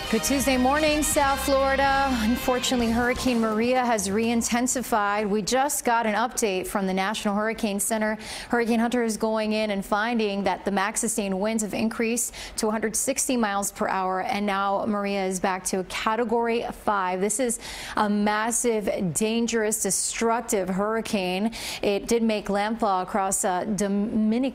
Good Tuesday morning, South Florida. Unfortunately, Hurricane Maria has re-intensified. We just got an update from the National Hurricane Center. Hurricane Hunter is going in and finding that the max sustained winds have increased to 160 miles per hour, and now Maria is back to a Category 5. This is a massive, dangerous, destructive hurricane. It did make landfall across Dominica,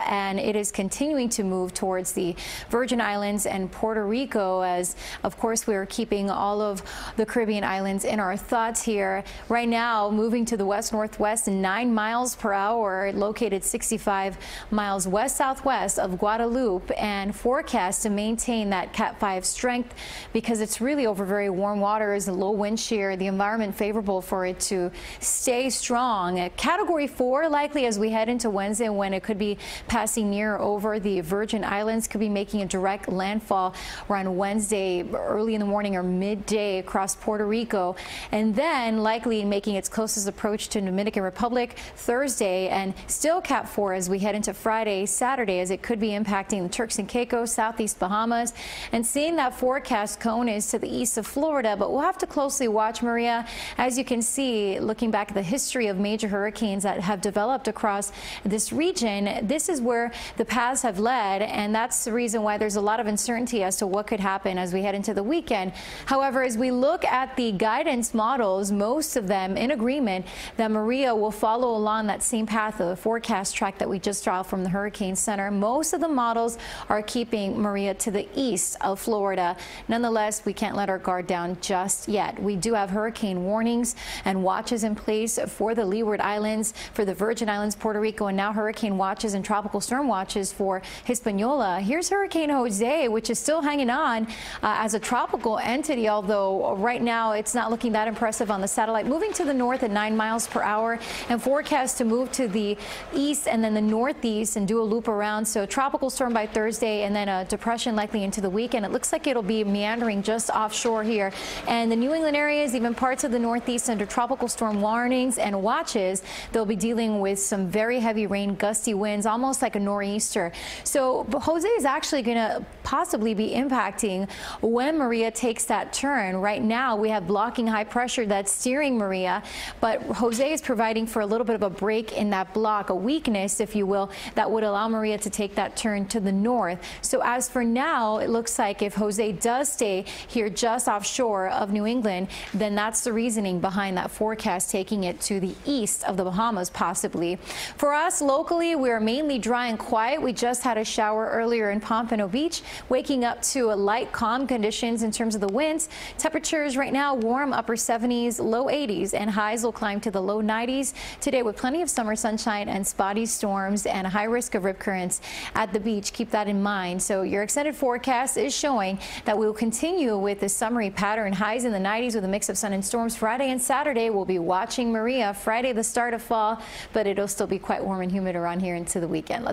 and it is continuing to move towards the Virgin Islands and Puerto Rico, as of course we are keeping all of the Caribbean islands in our thoughts here. Right now, moving to the west-northwest, 9 miles per hour, located 65 miles west-southwest of Guadalupe, and forecast to maintain that Cat 5 strength because it's really over very warm waters, low wind shear, the environment favorable for it to stay strong. Category 4 likely as we head into Wednesday, when it could be passing near over the Virgin Islands, could be making a direct landfall around Wednesday early in the morning or midday across Puerto Rico, and then likely making its closest approach to Dominican Republic Thursday, and still Cat 4 as we head into Friday, Saturday, as it could be impacting the Turks and Caicos, southeast Bahamas, and seeing that forecast cone is to the east of Florida. But we'll have to closely watch Maria. As you can see, looking back at the history of major hurricanes that have developed across this region, this is where the paths have led, and that's the reason why there's a lot of uncertainty as to what could happen as we head into the weekend. However, as we look at the guidance models, most of them in agreement that Maria will follow along that same path, the forecast track that we just saw from the Hurricane Center. Most of the models are keeping Maria to the east of Florida. Nonetheless, we can't let our guard down just yet. We do have hurricane warnings and watches in place for the Leeward Islands, for the Virgin Islands, Puerto Rico, and now hurricane watches and tropical storm watches for Hispaniola. Here's Hurricane Jose, which is still hanging on as a tropical entity, although right now it's not looking that impressive on the satellite. Moving to the north at 9 miles per hour, and forecast to move to the east and then the northeast and do a loop around. So tropical storm by Thursday, and then a depression likely into the weekend. It looks like it'll be meandering just offshore here, and the New England areas, even parts of the northeast, under tropical storm warnings and watches. They'll be dealing with some very heavy rain, gusty winds, almost like a nor'easter. So Jose is actually going to possibly be impacting when Maria takes that turn. Right now we have blocking high pressure that's steering Maria, but Jose is providing for a little bit of a break in that block, a weakness, if you will, that would allow Maria to take that turn to the north. So as for now, it looks like if Jose does stay here just offshore of New England, then that's the reasoning behind that forecast, taking it to the east of the Bahamas possibly. For us locally, we're mainly dry and quiet. We just had a shower earlier in Pompano Beach, waking up to a light calm conditions in terms of the winds. Temperatures right now warm, upper 70s, low 80s, and highs will climb to the low 90s today, with plenty of summer sunshine and spotty storms and a high risk of rip currents at the beach. Keep that in mind. So your extended forecast is showing that we will continue with the summery pattern, highs in the 90s with a mix of sun and storms. Friday and Saturday we'll be watching Maria. Friday the start of fall, but it'll still be quite warm and humid around here into the weekend.